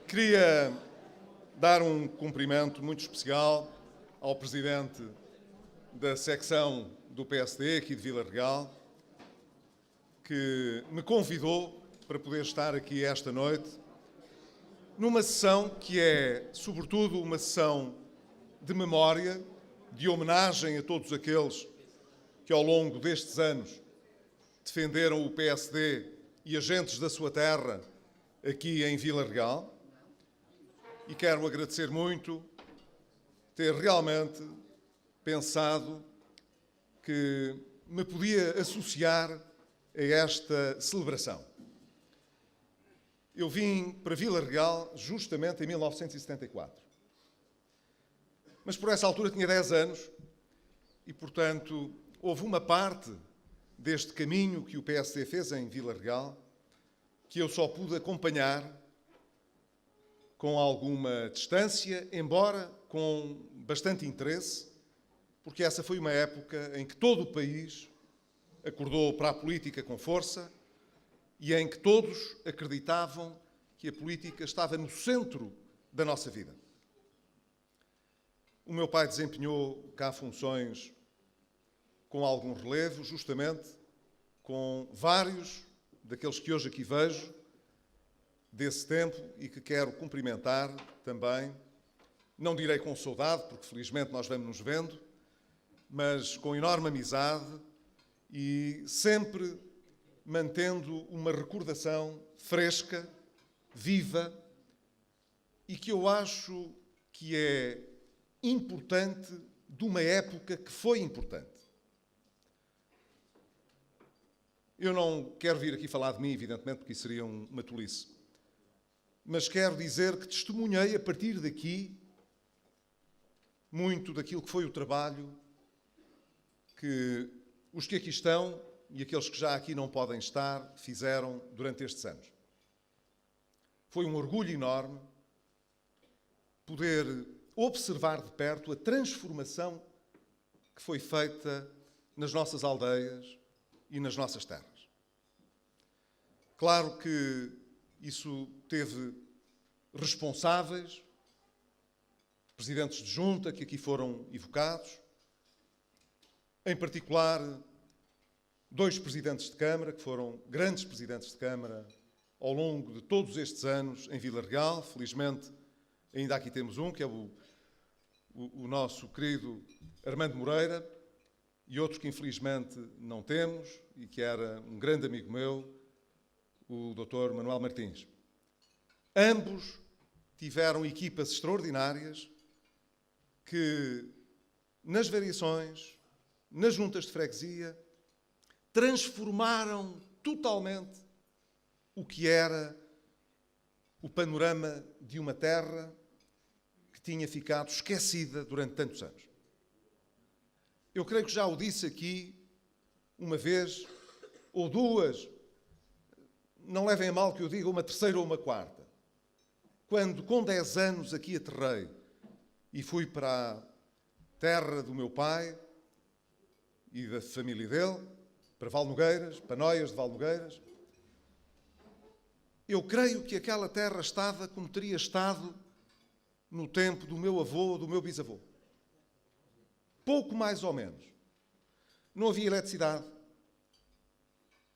Queria dar um cumprimento muito especial ao Presidente da secção do PSD, aqui de Vila Real, que me convidou para poder estar aqui esta noite, numa sessão que é, sobretudo, uma sessão de memória, de homenagem a todos aqueles que, ao longo destes anos, defenderam o PSD e agentes da sua terra aqui em Vila Real. E quero agradecer muito ter realmente pensado que me podia associar a esta celebração. Eu vim para Vila Real justamente em 1974. Mas por essa altura tinha 10 anos e, portanto, houve uma parte deste caminho que o PSD fez em Vila Real que eu só pude acompanhar com alguma distância, embora com bastante interesse, porque essa foi uma época em que todo o país acordou para a política com força e em que todos acreditavam que a política estava no centro da nossa vida. O meu pai desempenhou cá funções com algum relevo, justamente com vários daqueles que hoje aqui vejo, desse tempo, e que quero cumprimentar também, não direi com saudade, porque felizmente nós vamos nos vendo, mas com enorme amizade e sempre mantendo uma recordação fresca, viva, e que eu acho que é importante de uma época que foi importante. Eu não quero vir aqui falar de mim, evidentemente, porque isso seria uma tolice. Mas quero dizer que testemunhei, a partir daqui, muito daquilo que foi o trabalho que os que aqui estão e aqueles que já aqui não podem estar fizeram durante estes anos. Foi um orgulho enorme poder observar de perto a transformação que foi feita nas nossas aldeias e nas nossas terras. Claro que isso teve responsáveis, presidentes de junta que aqui foram evocados, em particular 2 presidentes de Câmara, que foram grandes presidentes de Câmara ao longo de todos estes anos em Vila Real. Felizmente, ainda aqui temos um, que é o nosso querido Armando Moreira, e outro que infelizmente não temos, e que era um grande amigo meu, o Dr. Manuel Martins. Ambos tiveram equipas extraordinárias que, nas variações, nas juntas de freguesia, transformaram totalmente o que era o panorama de uma terra que tinha ficado esquecida durante tantos anos. Eu creio que já o disse aqui uma vez ou duas, não levem a mal que eu diga uma terceira ou uma quarta. Quando, com 10 anos, aqui aterrei e fui para a terra do meu pai e da família dele, para Valnogueiras, para Noias de Valnogueiras, eu creio que aquela terra estava como teria estado no tempo do meu avô ou do meu bisavô. Pouco mais ou menos. Não havia eletricidade,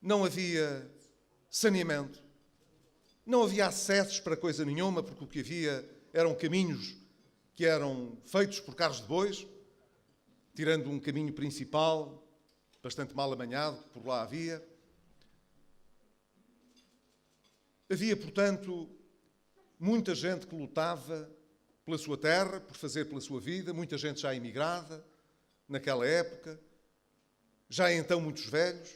não havia saneamento, não havia acessos para coisa nenhuma, porque o que havia eram caminhos que eram feitos por carros de bois, tirando um caminho principal, bastante mal amanhado, que por lá havia. Havia, portanto, muita gente que lutava pela sua terra, por fazer pela sua vida, muita gente já imigrada naquela época, já então muitos velhos,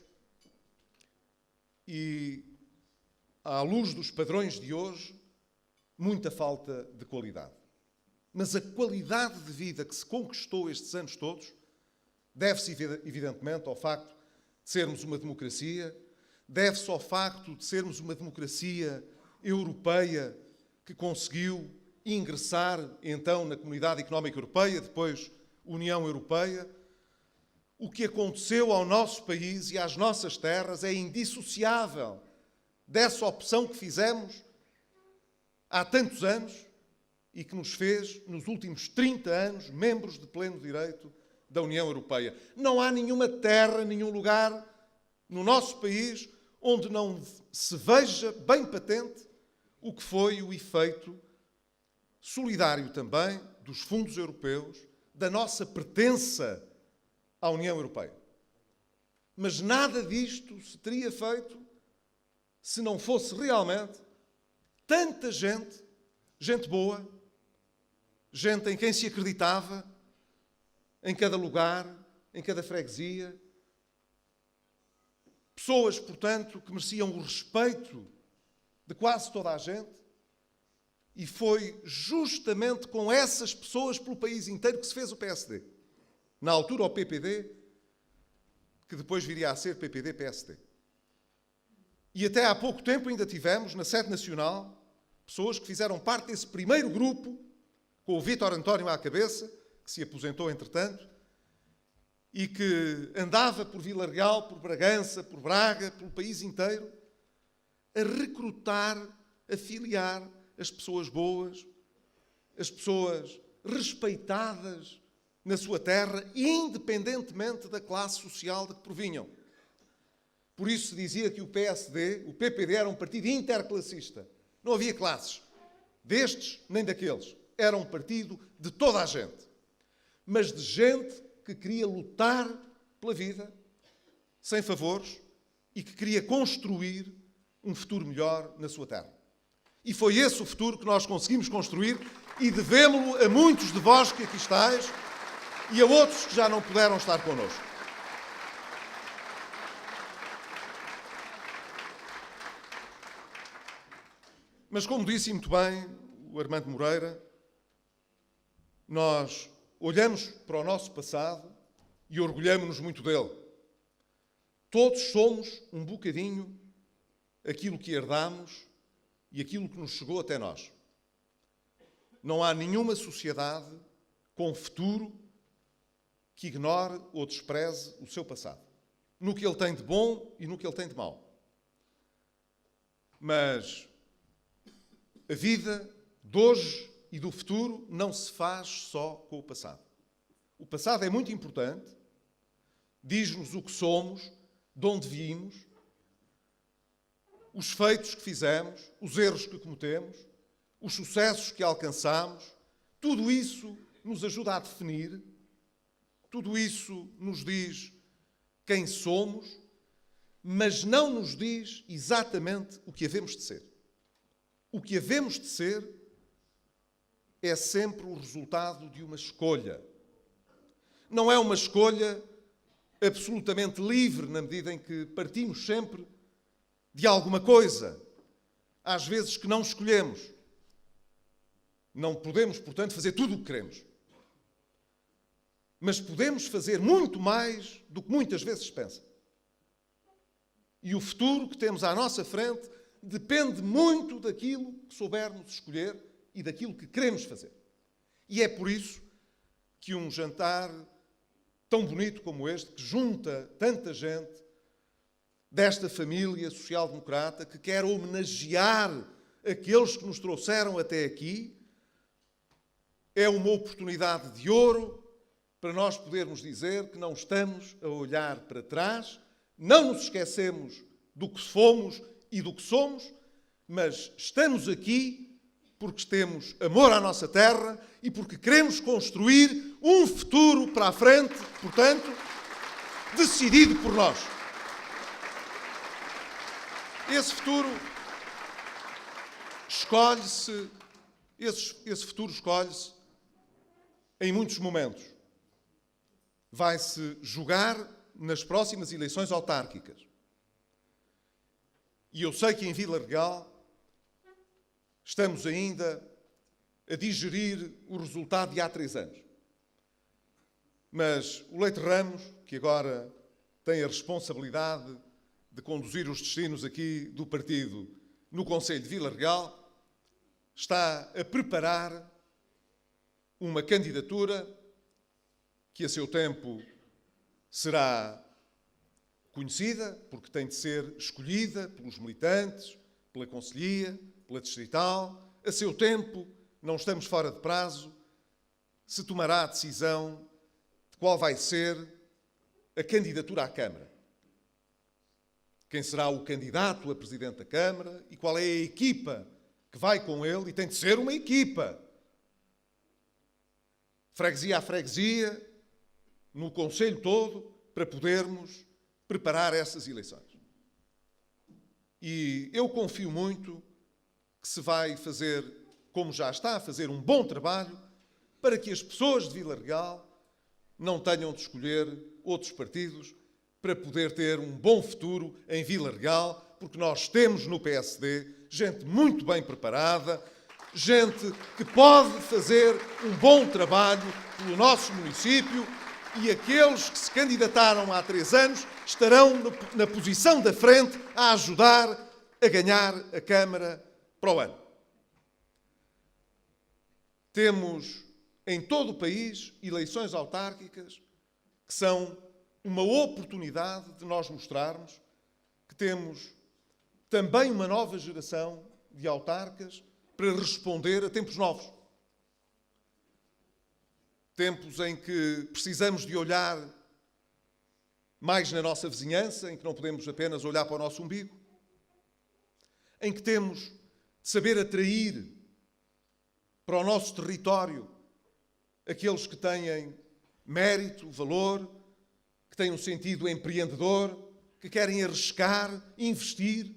e, à luz dos padrões de hoje, muita falta de qualidade. Mas a qualidade de vida que se conquistou estes anos todos deve-se, evidentemente, ao facto de sermos uma democracia, deve-se ao facto de sermos uma democracia europeia que conseguiu ingressar, então, na Comunidade Económica Europeia, depois União Europeia. O que aconteceu ao nosso país e às nossas terras é indissociável dessa opção que fizemos há tantos anos e que nos fez, nos últimos 30 anos, membros de pleno direito da União Europeia. Não há nenhuma terra, nenhum lugar no nosso país onde não se veja bem patente o que foi o efeito solidário também dos fundos europeus, da nossa pertença à União Europeia. Mas nada disto se teria feito se não fosse realmente tanta gente, gente boa, gente em quem se acreditava, em cada lugar, em cada freguesia. Pessoas, portanto, que mereciam o respeito de quase toda a gente. E foi justamente com essas pessoas pelo país inteiro que se fez o PSD. Na altura o PPD, que depois viria a ser PPD-PSD. E até há pouco tempo ainda tivemos, na sede nacional, pessoas que fizeram parte desse primeiro grupo, com o Vítor António à cabeça, que se aposentou entretanto, e que andava por Vila Real, por Bragança, por Braga, pelo país inteiro, a recrutar, a filiar as pessoas boas, as pessoas respeitadas na sua terra, independentemente da classe social de que provinham. Por isso se dizia que o PSD, o PPD, era um partido interclassista. Não havia classes, destes nem daqueles. Era um partido de toda a gente, mas de gente que queria lutar pela vida, sem favores, e que queria construir um futuro melhor na sua terra. E foi esse o futuro que nós conseguimos construir e devemos-lo a muitos de vós que aqui estáis e a outros que já não puderam estar connosco. Mas, como disse muito bem o Armando Moreira, nós olhamos para o nosso passado e orgulhamos-nos muito dele. Todos somos um bocadinho aquilo que herdamos e aquilo que nos chegou até nós. Não há nenhuma sociedade com futuro que ignore ou despreze o seu passado, no que ele tem de bom e no que ele tem de mau. Mas a vida de hoje e do futuro não se faz só com o passado. O passado é muito importante, diz-nos o que somos, de onde vimos, os feitos que fizemos, os erros que cometemos, os sucessos que alcançamos. Tudo isso nos ajuda a definir, tudo isso nos diz quem somos, mas não nos diz exatamente o que havemos de ser. O que havemos de ser é sempre o resultado de uma escolha. Não é uma escolha absolutamente livre, na medida em que partimos sempre de alguma coisa, às vezes que não escolhemos. Não podemos, portanto, fazer tudo o que queremos. Mas podemos fazer muito mais do que muitas vezes se pensa. E o futuro que temos à nossa frente depende muito daquilo que soubermos escolher e daquilo que queremos fazer. E é por isso que um jantar tão bonito como este, que junta tanta gente desta família social-democrata, que quer homenagear aqueles que nos trouxeram até aqui, é uma oportunidade de ouro para nós podermos dizer que não estamos a olhar para trás, não nos esquecemos do que fomos e do que somos, mas estamos aqui porque temos amor à nossa terra e porque queremos construir um futuro para a frente, portanto, decidido por nós. Esse futuro escolhe-se, esse futuro escolhe-se em muitos momentos. Vai-se jogar nas próximas eleições autárquicas. E eu sei que em Vila Real estamos ainda a digerir o resultado de há 3 anos. Mas o Leite Ramos, que agora tem a responsabilidade de conduzir os destinos aqui do partido no Conselho de Vila Real, está a preparar uma candidatura que a seu tempo será conhecida, porque tem de ser escolhida pelos militantes, pela Conselhia, pela Distrital, a seu tempo, não estamos fora de prazo, se tomará a decisão de qual vai ser a candidatura à Câmara. Quem será o candidato a Presidente da Câmara e qual é a equipa que vai com ele, e tem de ser uma equipa. Freguesia a freguesia, no Conselho todo, para podermos preparar essas eleições. E eu confio muito que se vai fazer, como já está a fazer, um bom trabalho para que as pessoas de Vila Real não tenham de escolher outros partidos para poder ter um bom futuro em Vila Real, porque nós temos no PSD gente muito bem preparada, gente que pode fazer um bom trabalho pelo nosso município, e aqueles que se candidataram há 3 anos estarão na posição da frente a ajudar a ganhar a Câmara para o ano. Temos em todo o país eleições autárquicas que são uma oportunidade de nós mostrarmos que temos também uma nova geração de autarcas para responder a tempos novos. Tempos em que precisamos de olhar mais na nossa vizinhança, em que não podemos apenas olhar para o nosso umbigo, em que temos de saber atrair para o nosso território aqueles que têm mérito, valor, que têm um sentido empreendedor, que querem arriscar, investir.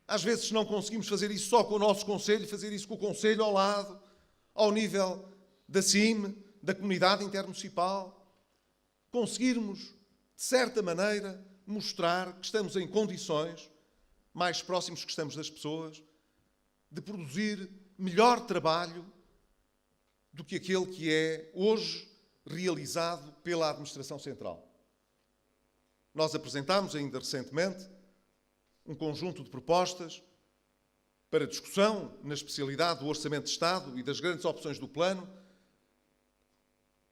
Às vezes não conseguimos fazer isso só com o nosso concelho, fazer isso com o concelho ao lado, ao nível da CIM, da comunidade intermunicipal. Conseguirmos, de certa maneira, mostrar que estamos em condições, mais próximos que estamos das pessoas, de produzir melhor trabalho do que aquele que é hoje realizado pela Administração Central. Nós apresentámos ainda recentemente um conjunto de propostas para discussão na especialidade do Orçamento de Estado e das grandes opções do plano,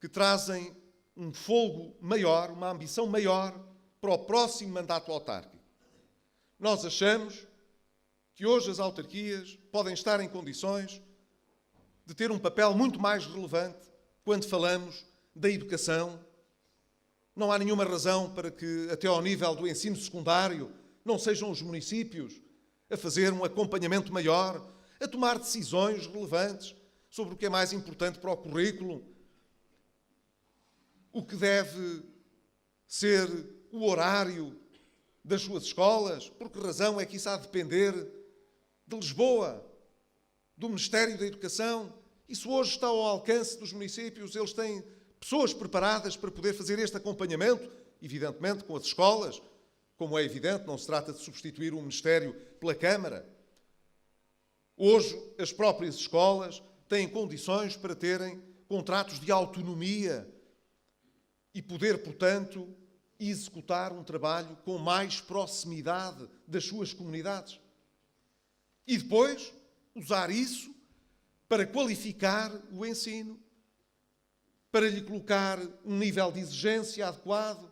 que trazem um fogo maior, uma ambição maior para o próximo mandato autárquico. Nós achamos que hoje as autarquias podem estar em condições de ter um papel muito mais relevante quando falamos da educação. Não há nenhuma razão para que, até ao nível do ensino secundário, não sejam os municípios a fazer um acompanhamento maior, a tomar decisões relevantes sobre o que é mais importante para o currículo, o que deve ser o horário das suas escolas, por que razão é que isso há de depender de Lisboa, do Ministério da Educação. Isso hoje está ao alcance dos municípios, eles têm pessoas preparadas para poder fazer este acompanhamento, evidentemente com as escolas. Como é evidente, não se trata de substituir o Ministério pela Câmara. Hoje, as próprias escolas têm condições para terem contratos de autonomia e poder, portanto, executar um trabalho com mais proximidade das suas comunidades. E depois, usar isso para qualificar o ensino, para lhe colocar um nível de exigência adequado,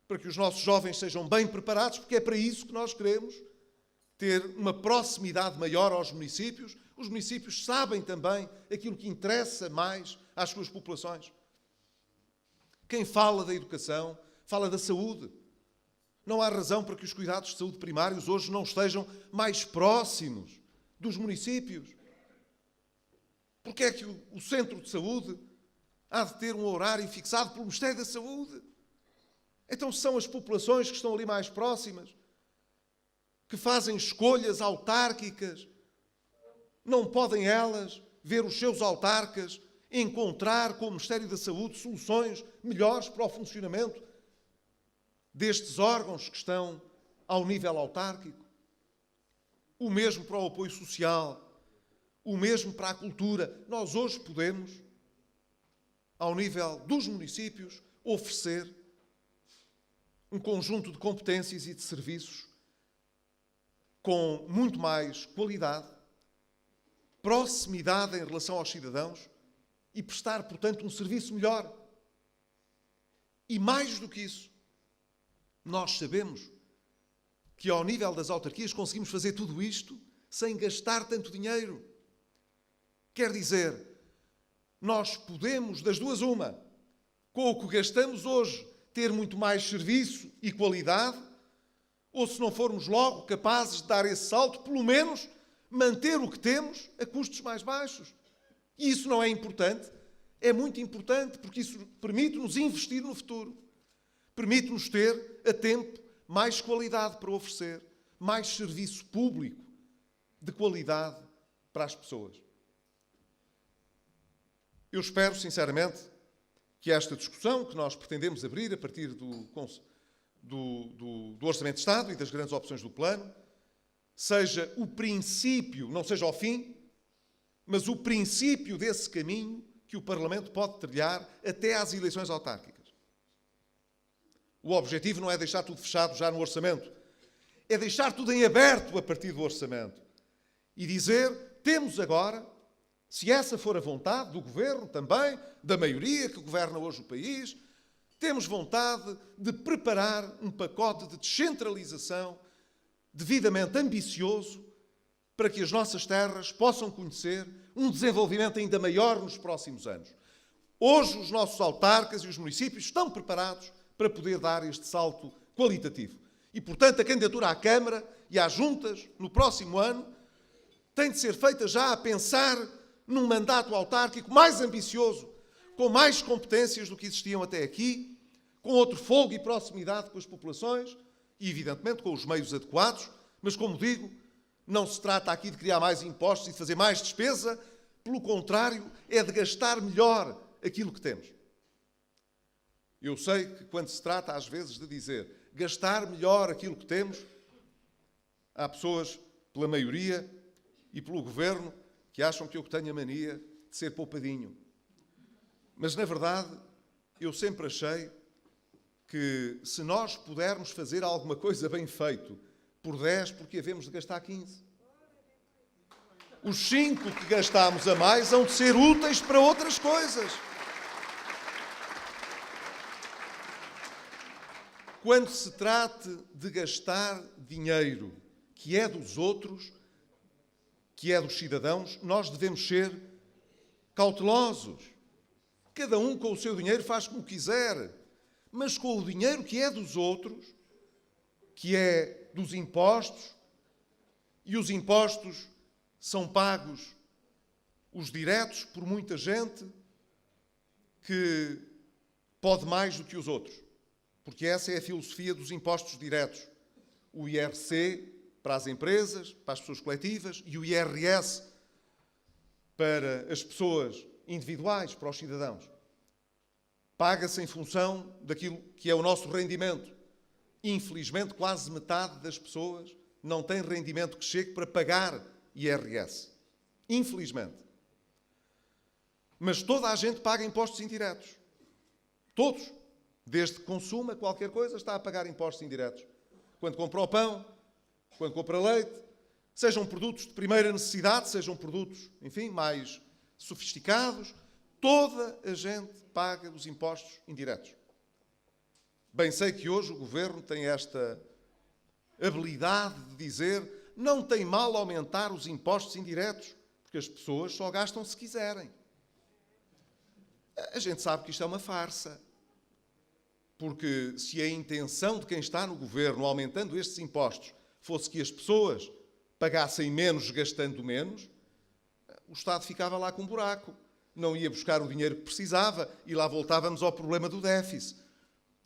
para que os nossos jovens sejam bem preparados, porque é para isso que nós queremos ter uma proximidade maior aos municípios. Os municípios sabem também aquilo que interessa mais às suas populações. Quem fala da educação, fala da saúde. Não há razão para que os cuidados de saúde primários hoje não estejam mais próximos dos municípios. Porque é que o centro de saúde há de ter um horário fixado pelo Ministério da Saúde? Então são as populações que estão ali mais próximas, que fazem escolhas autárquicas. Não podem elas ver os seus autarcas encontrar com o Ministério da Saúde soluções melhores para o funcionamento destes órgãos que estão ao nível autárquico? O mesmo para o apoio social, o mesmo para a cultura. Nós hoje podemos, ao nível dos municípios, oferecer um conjunto de competências e de serviços com muito mais qualidade, proximidade em relação aos cidadãos e prestar, portanto, um serviço melhor. E mais do que isso, nós sabemos que ao nível das autarquias conseguimos fazer tudo isto sem gastar tanto dinheiro. Quer dizer, nós podemos, das duas uma, com o que gastamos hoje, ter muito mais serviço e qualidade, ou se não formos logo capazes de dar esse salto, pelo menos manter o que temos a custos mais baixos. E isso não é importante? É muito importante, porque isso permite-nos investir no futuro. Permite-nos ter, a tempo, mais qualidade para oferecer, mais serviço público de qualidade para as pessoas. Eu espero, sinceramente, que esta discussão que nós pretendemos abrir a partir do Orçamento de Estado e das grandes opções do plano seja o princípio, não seja o fim, mas o princípio desse caminho que o Parlamento pode trilhar até às eleições autárquicas. O objetivo não é deixar tudo fechado já no Orçamento, é deixar tudo em aberto a partir do Orçamento e dizer, temos agora, se essa for a vontade do Governo também, da maioria que governa hoje o país, temos vontade de preparar um pacote de descentralização devidamente ambicioso para que as nossas terras possam conhecer um desenvolvimento ainda maior nos próximos anos. Hoje, os nossos autarcas e os municípios estão preparados para poder dar este salto qualitativo. E, portanto, a candidatura à Câmara e às juntas, no próximo ano, tem de ser feita já a pensar num mandato autárquico mais ambicioso, com mais competências do que existiam até aqui, com outro fogo e proximidade com as populações e, evidentemente, com os meios adequados, mas, como digo, não se trata aqui de criar mais impostos e de fazer mais despesa, pelo contrário, é de gastar melhor aquilo que temos. Eu sei que quando se trata, às vezes, de dizer gastar melhor aquilo que temos, há pessoas, pela maioria e pelo Governo, que acham que eu tenho a mania de ser poupadinho. Mas, na verdade, eu sempre achei que se nós pudermos fazer alguma coisa bem feito por 10, porque havemos de gastar 15. Os 5 que gastámos a mais hão de ser úteis para outras coisas. Quando se trate de gastar dinheiro que é dos outros, que é dos cidadãos, nós devemos ser cautelosos. Cada um com o seu dinheiro faz como quiser, mas com o dinheiro que é dos outros, que é dos impostos, e os impostos são pagos, os diretos, por muita gente que pode mais do que os outros, porque essa é a filosofia dos impostos diretos. O IRC para as empresas, para as pessoas coletivas, e o IRS para as pessoas individuais, para os cidadãos. Paga-se em função daquilo que é o nosso rendimento. Infelizmente, quase metade das pessoas não tem rendimento que chegue para pagar IRS. Infelizmente. Mas toda a gente paga impostos indiretos. Todos. Desde que consuma qualquer coisa, está a pagar impostos indiretos. Quando compra o pão, quando compra leite, sejam produtos de primeira necessidade, sejam produtos, enfim, mais sofisticados, toda a gente paga os impostos indiretos. Bem sei que hoje o Governo tem esta habilidade de dizer não tem mal aumentar os impostos indiretos, porque as pessoas só gastam se quiserem. A gente sabe que isto é uma farsa. Porque se a intenção de quem está no Governo, aumentando estes impostos, fosse que as pessoas pagassem menos gastando menos, o Estado ficava lá com um buraco. Não ia buscar o dinheiro que precisava e lá voltávamos ao problema do déficit.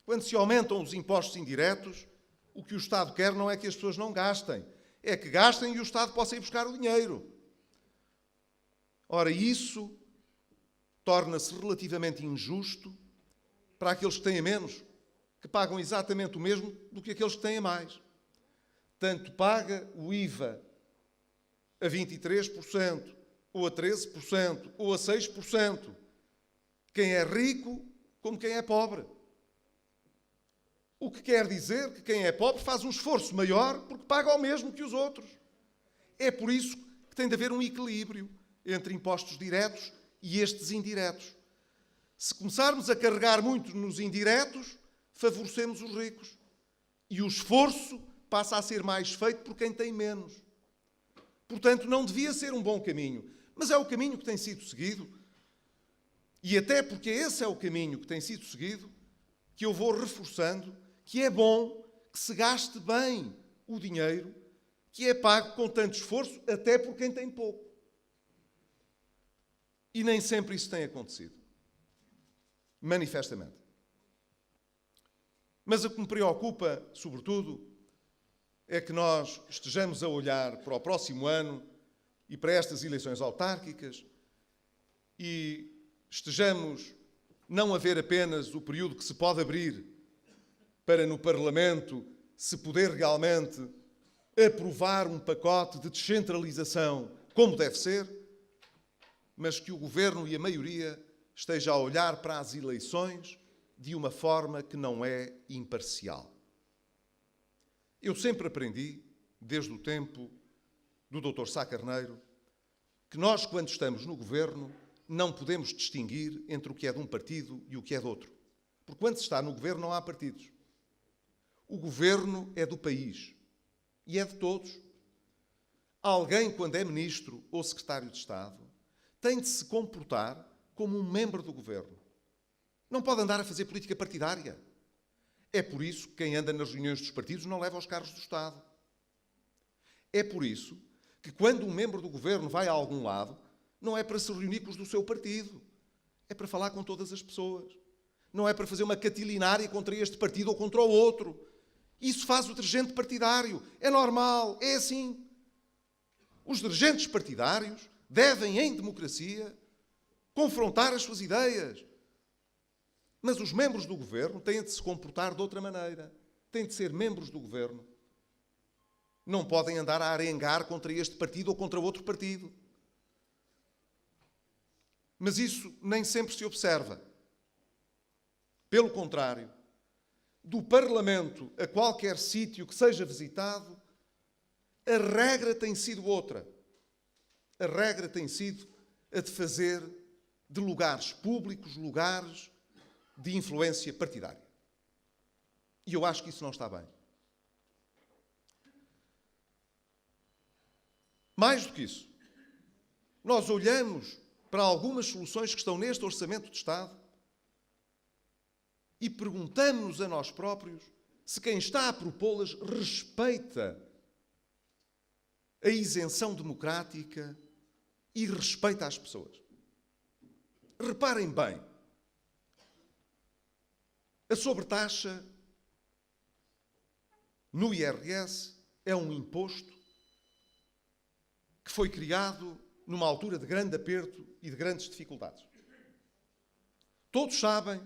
Quando se aumentam os impostos indiretos, o que o Estado quer não é que as pessoas não gastem, é que gastem e o Estado possa ir buscar o dinheiro. Ora, isso torna-se relativamente injusto para aqueles que têm a menos, que pagam exatamente o mesmo do que aqueles que têm a mais. Tanto paga o IVA a 23%, ou a 13%, ou a 6%, quem é rico como quem é pobre. O que quer dizer que quem é pobre faz um esforço maior porque paga o mesmo que os outros. É por isso que tem de haver um equilíbrio entre impostos diretos e estes indiretos. Se começarmos a carregar muito nos indiretos, favorecemos os ricos. E o esforço passa a ser mais feito por quem tem menos. Portanto, não devia ser um bom caminho. Mas é o caminho que tem sido seguido. E até porque esse é o caminho que tem sido seguido, que eu vou reforçando que é bom que se gaste bem o dinheiro que é pago com tanto esforço, até por quem tem pouco. E nem sempre isso tem acontecido. Manifestamente. Mas o que me preocupa, sobretudo, é que nós estejamos a olhar para o próximo ano e para estas eleições autárquicas e estejamos não a ver apenas o período que se pode abrir para no Parlamento se poder realmente aprovar um pacote de descentralização como deve ser, mas que o Governo e a maioria esteja a olhar para as eleições de uma forma que não é imparcial. Eu sempre aprendi, desde o tempo do Dr. Sá Carneiro, que nós, quando estamos no Governo, não podemos distinguir entre o que é de um partido e o que é de outro. Porque quando se está no Governo não há partidos. O Governo é do país e é de todos. Alguém, quando é Ministro ou Secretário de Estado, tem de se comportar como um membro do Governo. Não pode andar a fazer política partidária. É por isso que quem anda nas reuniões dos partidos não leva aos cargos do Estado. É por isso que quando um membro do Governo vai a algum lado, não é para se reunir com os do seu partido. É para falar com todas as pessoas. Não é para fazer uma catilinária contra este partido ou contra o outro. Isso faz o dirigente partidário. É normal, é assim. Os dirigentes partidários devem, em democracia, confrontar as suas ideias. Mas os membros do Governo têm de se comportar de outra maneira. Têm de ser membros do Governo. Não podem andar a arengar contra este partido ou contra outro partido. Mas isso nem sempre se observa. Pelo contrário, do Parlamento a qualquer sítio que seja visitado, a regra tem sido outra. A regra tem sido a de fazer de lugares públicos lugares de influência partidária. E eu acho que isso não está bem. Mais do que isso, nós olhamos para algumas soluções que estão neste Orçamento de Estado e perguntamos-nos a nós próprios se quem está a propô-las respeita a isenção democrática e respeita as pessoas. Reparem bem, a sobretaxa no IRS é um imposto que foi criado numa altura de grande aperto e de grandes dificuldades. Todos sabem,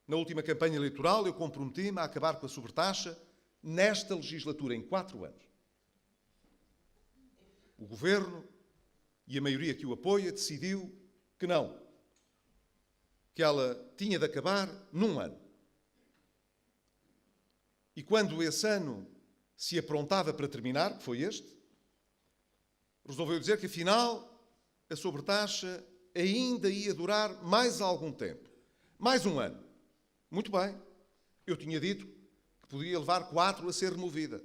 na última campanha eleitoral, eu comprometi-me a acabar com a sobretaxa nesta legislatura, em 4 anos. O Governo e a maioria que o apoia decidiu que não, que ela tinha de acabar num ano. E quando esse ano se aprontava para terminar, que foi este, resolveu dizer que, afinal, a sobretaxa ainda ia durar mais algum tempo. Mais um ano. Muito bem. Eu tinha dito que podia levar 4 a ser removida.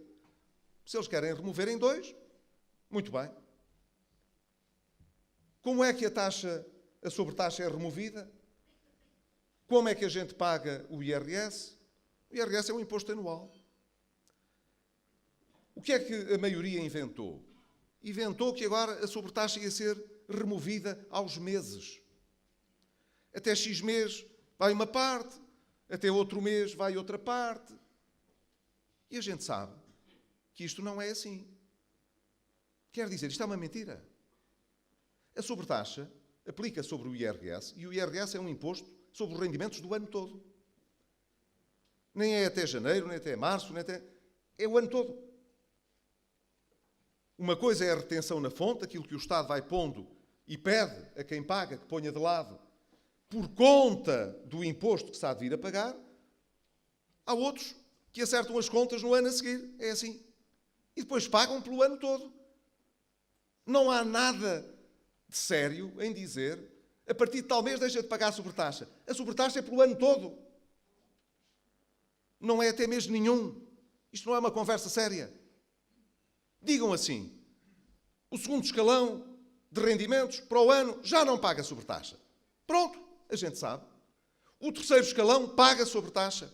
Se eles querem remover em 2, muito bem. Como é que a sobretaxa é removida? Como é que a gente paga o IRS? O IRS é um imposto anual. O que é que a maioria inventou? Inventou que agora a sobretaxa ia ser removida aos meses. Até X mês vai uma parte, até outro mês vai outra parte. E a gente sabe que isto não é assim. Quer dizer, isto é uma mentira. A sobretaxa aplica sobre o IRS e o IRS é um imposto sobre os rendimentos do ano todo. Nem é até janeiro, nem até março, nem até... É o ano todo. Uma coisa é a retenção na fonte, aquilo que o Estado vai pondo e pede a quem paga que ponha de lado por conta do imposto que se há de vir a pagar. Há outros que acertam as contas no ano a seguir. É assim. E depois pagam pelo ano todo. Não há nada de sério em dizer a partir de tal mês deixa de pagar a sobretaxa. A sobretaxa é pelo ano todo. Não é até mês nenhum. Isto não é uma conversa séria. Digam assim, O segundo escalão de rendimentos para o ano já não paga sobretaxa. Pronto, a gente sabe. O terceiro escalão paga sobretaxa.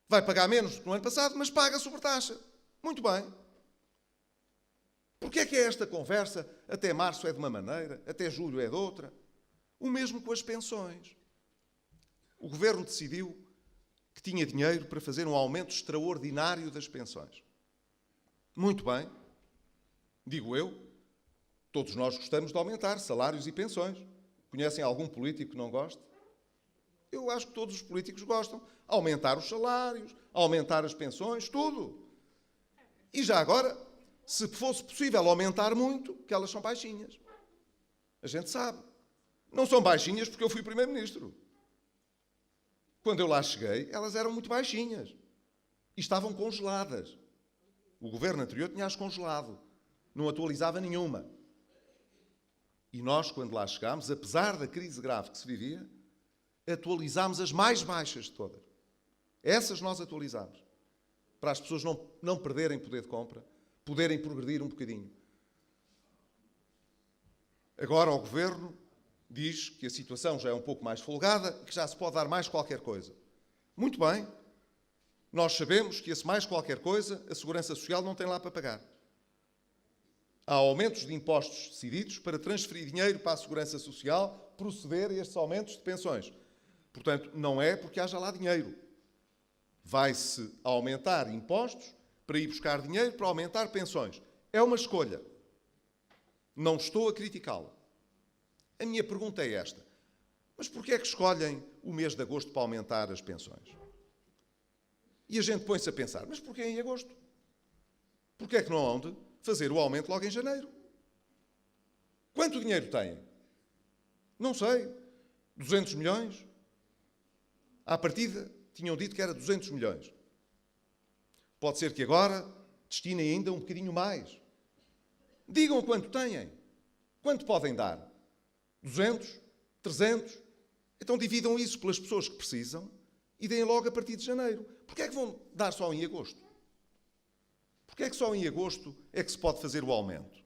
Vai pagar menos do que no ano passado, mas paga sobretaxa. Muito bem. Porquê é que é esta conversa? Até março é de uma maneira, até julho é de outra. O mesmo com as pensões. O Governo decidiu que tinha dinheiro para fazer um aumento extraordinário das pensões. Muito bem. Digo eu, todos nós gostamos de aumentar salários e pensões. Conhecem algum político que não goste? Eu acho que todos os políticos gostam. Aumentar os salários, aumentar as pensões, tudo. E já agora, se fosse possível aumentar muito, que elas são baixinhas. A gente sabe. Não são baixinhas porque eu fui Primeiro-Ministro. Quando eu lá cheguei, elas eram muito baixinhas. E estavam congeladas. O governo anterior tinha-as congelado. Não atualizava nenhuma. E nós, quando lá chegámos, apesar da crise grave que se vivia, atualizámos as mais baixas de todas. Essas nós atualizámos. Para as pessoas não perderem poder de compra, poderem progredir um bocadinho. Agora o Governo diz que a situação já é um pouco mais folgada e que já se pode dar mais qualquer coisa. Muito bem. Nós sabemos que esse mais qualquer coisa, a Segurança Social não tem lá para pagar. Há aumentos de impostos decididos para transferir dinheiro para a Segurança Social, proceder a estes aumentos de pensões. Portanto, não é porque haja lá dinheiro. Vai-se aumentar impostos para ir buscar dinheiro para aumentar pensões. É uma escolha. Não estou a criticá-la. A minha pergunta é esta. Mas porquê é que escolhem o mês de agosto para aumentar as pensões? E a gente põe-se a pensar, mas porquê em agosto? Porquê é que não hão de fazer o aumento logo em janeiro? Quanto dinheiro têm? Não sei. 200 milhões? À partida, tinham dito que era 200 milhões. Pode ser que agora destinem ainda um bocadinho mais. Digam quanto têm. Quanto podem dar? 200? 300? Então dividam isso pelas pessoas que precisam e deem logo a partir de janeiro. Porquê é que vão dar só em agosto? Porquê é que só em agosto é que se pode fazer o aumento?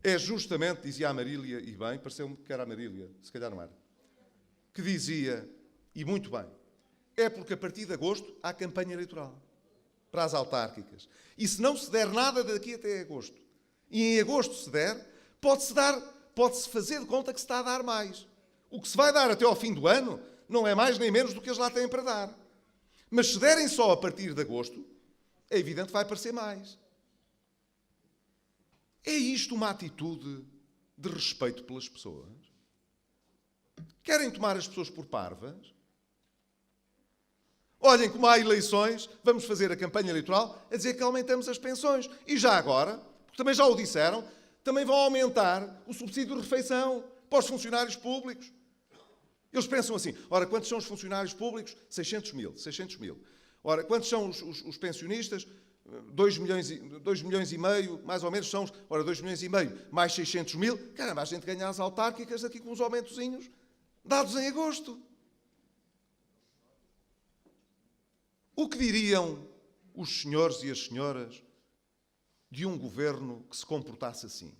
É justamente, dizia a Marília, e bem, pareceu-me que era a Marília, se calhar não era, que dizia, e muito bem, é porque a partir de agosto há campanha eleitoral para as autárquicas. E se não se der nada daqui até agosto, e em agosto se der, pode-se fazer de conta que se está a dar mais. O que se vai dar até ao fim do ano não é mais nem menos do que eles lá têm para dar. Mas se derem só a partir de agosto, é evidente que vai parecer mais. É isto uma atitude de respeito pelas pessoas? Querem tomar as pessoas por parvas? Olhem, como há eleições, vamos fazer a campanha eleitoral a dizer que aumentamos as pensões. E já agora, porque também já o disseram, também vão aumentar o subsídio de refeição para os funcionários públicos. Eles pensam assim, ora, quantos são os funcionários públicos? 600 mil. Ora, quantos são os pensionistas? 2 milhões e meio, mais ou menos, são, ora, 2 milhões e meio, mais 600 mil. Caramba, a gente ganha as autárquicas aqui com uns aumentozinhos dados em agosto. O que diriam os senhores e as senhoras de um governo que se comportasse assim?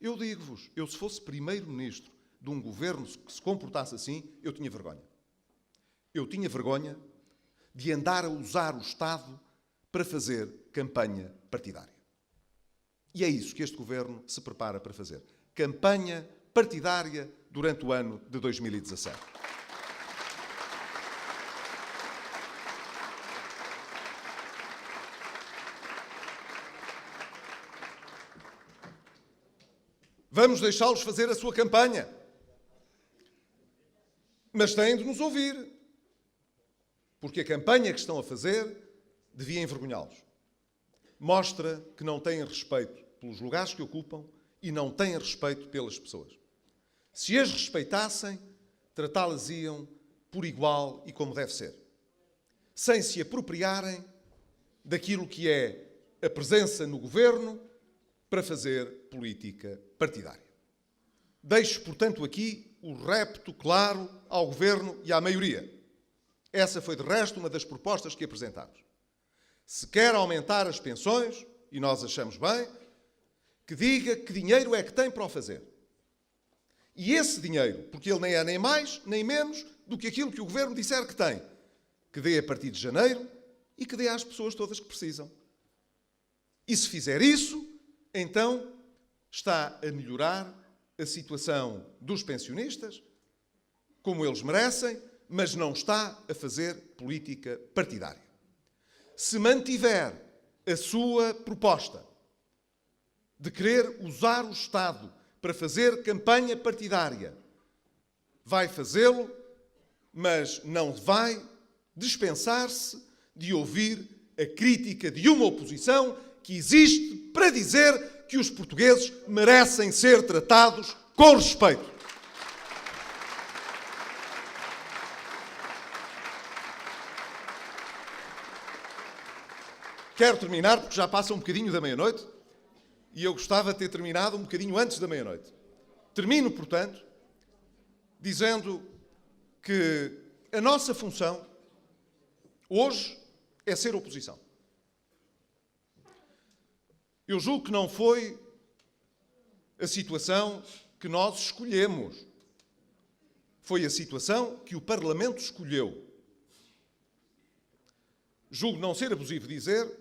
Eu digo-vos, eu se fosse primeiro-ministro de um governo que se comportasse assim, eu tinha vergonha. Eu tinha vergonha de andar a usar o Estado para fazer campanha partidária. E é isso que este governo se prepara para fazer. Campanha partidária durante o ano de 2017. Vamos deixá-los fazer a sua campanha. Mas têm de nos ouvir. Porque a campanha que estão a fazer devia envergonhá-los. Mostra que não têm respeito pelos lugares que ocupam e não têm respeito pelas pessoas. Se as respeitassem, tratá-las-iam por igual e como deve ser. Sem se apropriarem daquilo que é a presença no governo para fazer política partidária. Deixo, portanto, aqui o repto claro ao governo e à maioria. Essa foi, de resto, uma das propostas que apresentámos. Se quer aumentar as pensões, e nós achamos bem, que diga que dinheiro é que tem para o fazer. E esse dinheiro, porque ele nem é nem mais nem menos do que aquilo que o Governo disser que tem, que dê a partir de janeiro e que dê às pessoas todas que precisam. E se fizer isso, então está a melhorar a situação dos pensionistas, como eles merecem, mas não está a fazer política partidária. Se mantiver a sua proposta de querer usar o Estado para fazer campanha partidária, vai fazê-lo, mas não vai dispensar-se de ouvir a crítica de uma oposição que existe para dizer que os portugueses merecem ser tratados com respeito. Quero terminar, porque já passa um bocadinho da meia-noite, e eu gostava de ter terminado um bocadinho antes da meia-noite. Termino, portanto, dizendo que a nossa função hoje é ser oposição. Eu julgo que não foi a situação que nós escolhemos. Foi a situação que o Parlamento escolheu. Julgo não ser abusivo dizer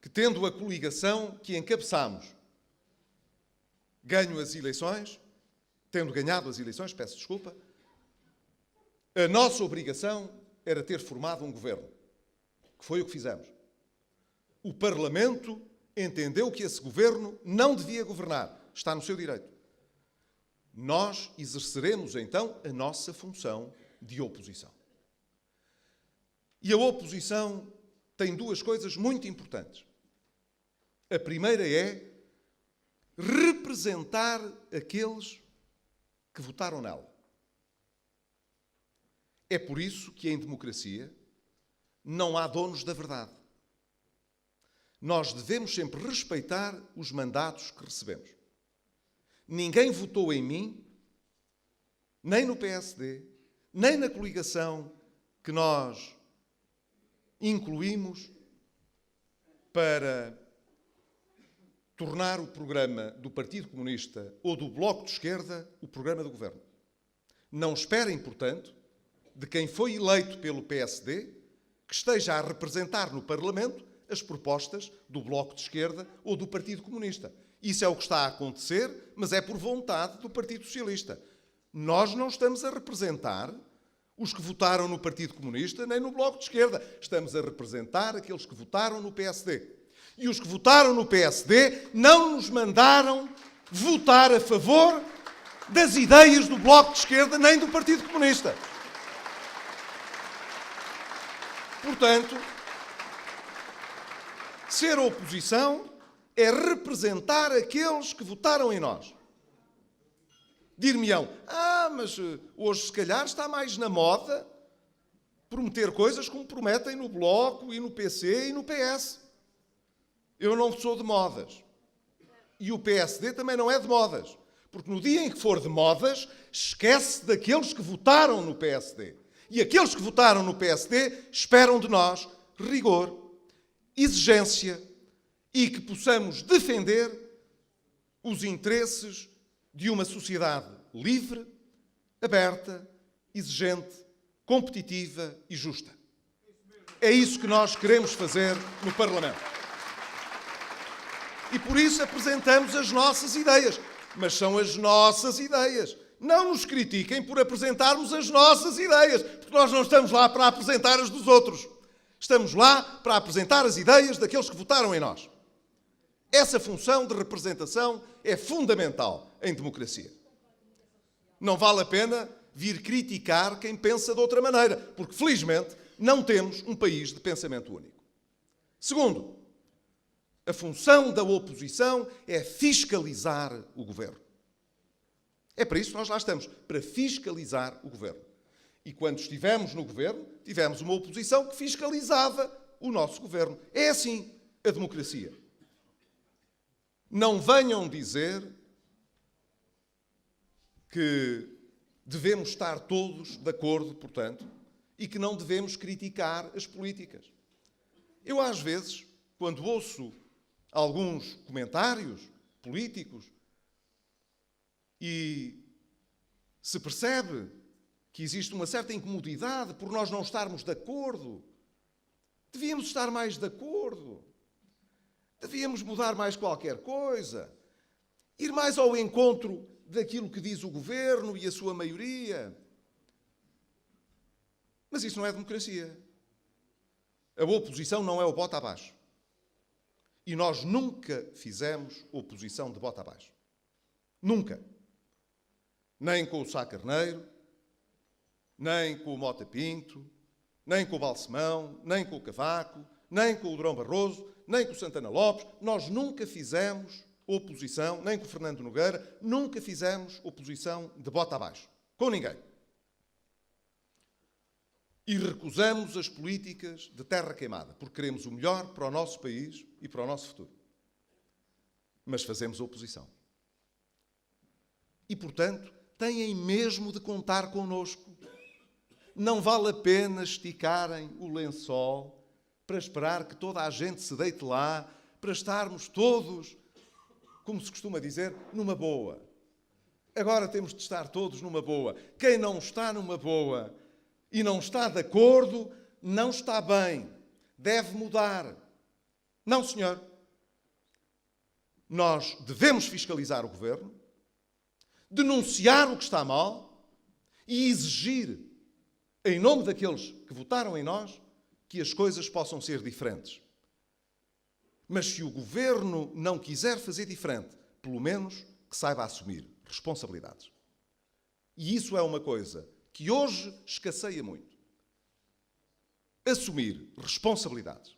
que, tendo a coligação que encabeçamos ganho as eleições, tendo ganhado as eleições, peço desculpa, a nossa obrigação era ter formado um governo, que foi o que fizemos. O Parlamento entendeu que esse governo não devia governar. Está no seu direito. Nós exerceremos, então, a nossa função de oposição. E a oposição tem duas coisas muito importantes. A primeira é representar aqueles que votaram nela. É por isso que, em democracia, não há donos da verdade. Nós devemos sempre respeitar os mandatos que recebemos. Ninguém votou em mim, nem no PSD, nem na coligação que nós incluímos para tornar o programa do Partido Comunista ou do Bloco de Esquerda o programa do Governo. Não esperem, portanto, de quem foi eleito pelo PSD que esteja a representar no Parlamento as propostas do Bloco de Esquerda ou do Partido Comunista. Isso é o que está a acontecer, mas é por vontade do Partido Socialista. Nós não estamos a representar os que votaram no Partido Comunista nem no Bloco de Esquerda. Estamos a representar aqueles que votaram no PSD. E os que votaram no PSD não nos mandaram votar a favor das ideias do Bloco de Esquerda nem do Partido Comunista. Portanto, ser oposição é representar aqueles que votaram em nós. Dir-me-ão, mas hoje se calhar está mais na moda prometer coisas como prometem no Bloco e no PC e no PS. Eu não sou de modas. E o PSD também não é de modas. Porque no dia em que for de modas, esquece daqueles que votaram no PSD. E aqueles que votaram no PSD esperam de nós rigor, exigência e que possamos defender os interesses de uma sociedade livre, aberta, exigente, competitiva e justa. É isso que nós queremos fazer no Parlamento. E por isso apresentamos as nossas ideias. Mas são as nossas ideias. Não nos critiquem por apresentarmos as nossas ideias, porque nós não estamos lá para apresentar as dos outros. Estamos lá para apresentar as ideias daqueles que votaram em nós. Essa função de representação é fundamental em democracia. Não vale a pena vir criticar quem pensa de outra maneira, porque, felizmente, não temos um país de pensamento único. Segundo, a função da oposição é fiscalizar o governo. É para isso que nós lá estamos, para fiscalizar o governo. E quando estivemos no governo, tivemos uma oposição que fiscalizava o nosso governo. É assim a democracia. Não venham dizer que devemos estar todos de acordo, portanto, e que não devemos criticar as políticas. Eu, às vezes, quando ouço alguns comentários políticos e se percebe que existe uma certa incomodidade por nós não estarmos de acordo, devíamos estar mais de acordo, devíamos mudar mais qualquer coisa, ir mais ao encontro daquilo que diz o governo e a sua maioria. Mas isso não é democracia. A oposição não é o bota abaixo. E nós nunca fizemos oposição de bota abaixo. Nunca. Nem com o Sá Carneiro, nem com o Mota Pinto, nem com o Balsemão, nem com o Cavaco, nem com o Durão Barroso, nem com o Santana Lopes. Nós nunca fizemos oposição, nem com o Fernando Nogueira, nunca fizemos oposição de bota abaixo. Com ninguém. E recusamos as políticas de terra queimada, porque queremos o melhor para o nosso país e para o nosso futuro. Mas fazemos oposição. E, portanto, têm mesmo de contar connosco. Não vale a pena esticarem o lençol para esperar que toda a gente se deite lá, para estarmos todos, como se costuma dizer, numa boa. Agora temos de estar todos numa boa. Quem não está numa boa e não está de acordo, não está bem. Deve mudar. Não, senhor. Nós devemos fiscalizar o governo, denunciar o que está mal e exigir, em nome daqueles que votaram em nós, que as coisas possam ser diferentes. Mas se o governo não quiser fazer diferente, pelo menos que saiba assumir responsabilidades. E isso é uma coisa que hoje escasseia muito. Assumir responsabilidades.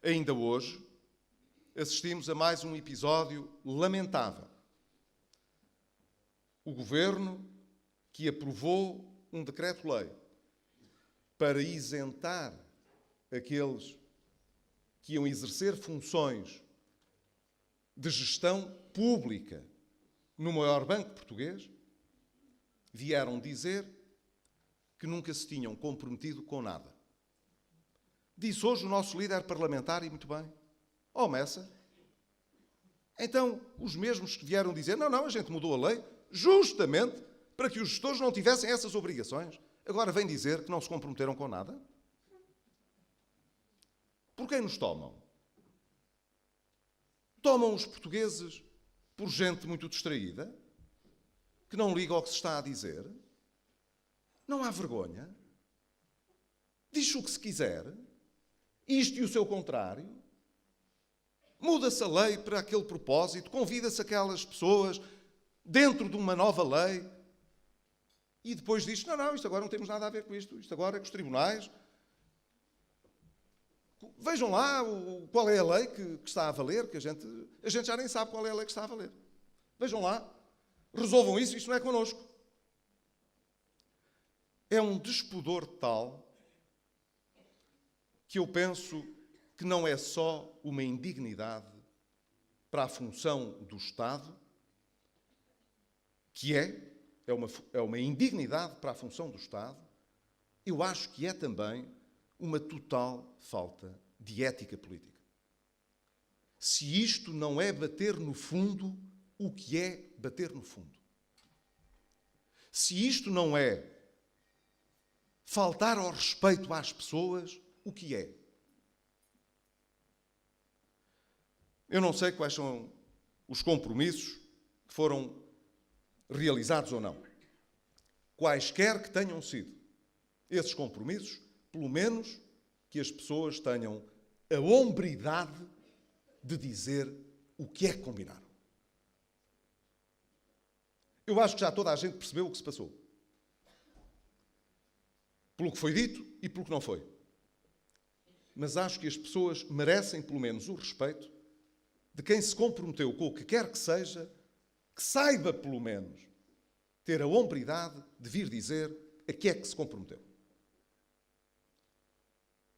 Ainda hoje assistimos a mais um episódio lamentável. O governo que aprovou um decreto-lei para isentar aqueles que iam exercer funções de gestão pública no maior banco português, vieram dizer que nunca se tinham comprometido com nada. Disse hoje o nosso líder parlamentar, e muito bem, Messa. Então, os mesmos que vieram dizer, não, a gente mudou a lei, justamente para que os gestores não tivessem essas obrigações, agora vêm dizer que não se comprometeram com nada? Por quem nos tomam? Tomam os portugueses por gente muito distraída, que não liga ao que se está a dizer? Não há vergonha? Diz o que se quiser, isto e o seu contrário. Muda-se a lei para aquele propósito, convida-se aquelas pessoas dentro de uma nova lei e depois diz, não, isto agora não temos nada a ver com isto agora é com os tribunais. Vejam lá qual é a lei que está a valer, que a gente já nem sabe qual é a lei que está a valer. Vejam lá, resolvam isso, isto não é connosco. É um despudor tal que eu penso que não é só uma indignidade para a função do Estado, que é uma indignidade para a função do Estado, eu acho que é também uma total falta de ética política. Se isto não é bater no fundo, o que é bater no fundo? Se isto não é faltar ao respeito às pessoas, o que é? Eu não sei quais são os compromissos que foram realizados ou não. Quaisquer que tenham sido esses compromissos, pelo menos que as pessoas tenham a hombridade de dizer o que é que combinaram. Eu acho que já toda a gente percebeu o que se passou. Pelo que foi dito e pelo que não foi. Mas acho que as pessoas merecem, pelo menos, o respeito de quem se comprometeu com o que quer que seja, que saiba, pelo menos, ter a hombridade de vir dizer a que é que se comprometeu.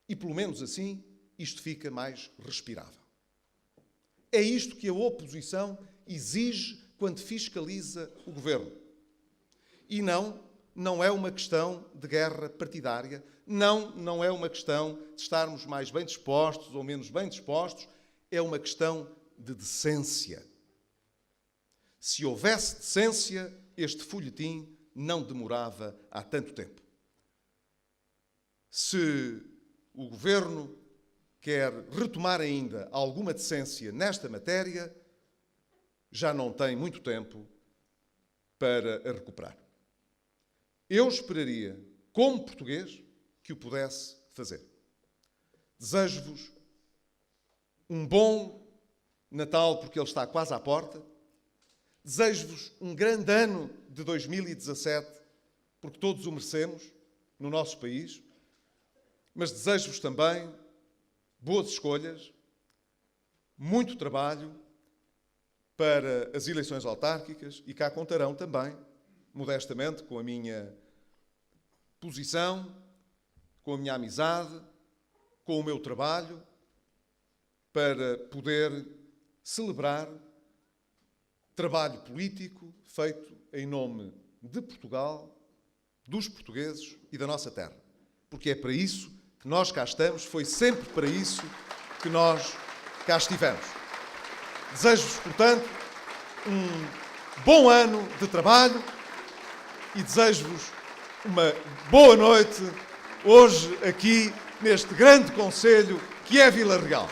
E, pelo menos assim, isto fica mais respirável. É isto que a oposição exige quando fiscaliza o governo. E não não é uma questão de guerra partidária, não é uma questão de estarmos mais bem dispostos ou menos bem dispostos, é uma questão de decência. Se houvesse decência, este folhetim não demorava há tanto tempo. Se o Governo quer retomar ainda alguma decência nesta matéria, já não tem muito tempo para a recuperar. Eu esperaria, como português, que o pudesse fazer. Desejo-vos um bom Natal, porque ele está quase à porta. Desejo-vos um grande ano de 2017, porque todos o merecemos no nosso país. Mas desejo-vos também boas escolhas, muito trabalho para as eleições autárquicas e cá contarão também, modestamente, com a minha posição, com a minha amizade, com o meu trabalho, para poder celebrar trabalho político feito em nome de Portugal, dos portugueses e da nossa terra. Porque é para isso que nós cá estamos, foi sempre para isso que nós cá estivemos. Desejo-vos, portanto, um bom ano de trabalho e desejo-vos uma boa noite hoje aqui neste grande concelho que é Vila Real.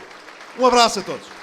Um abraço a todos.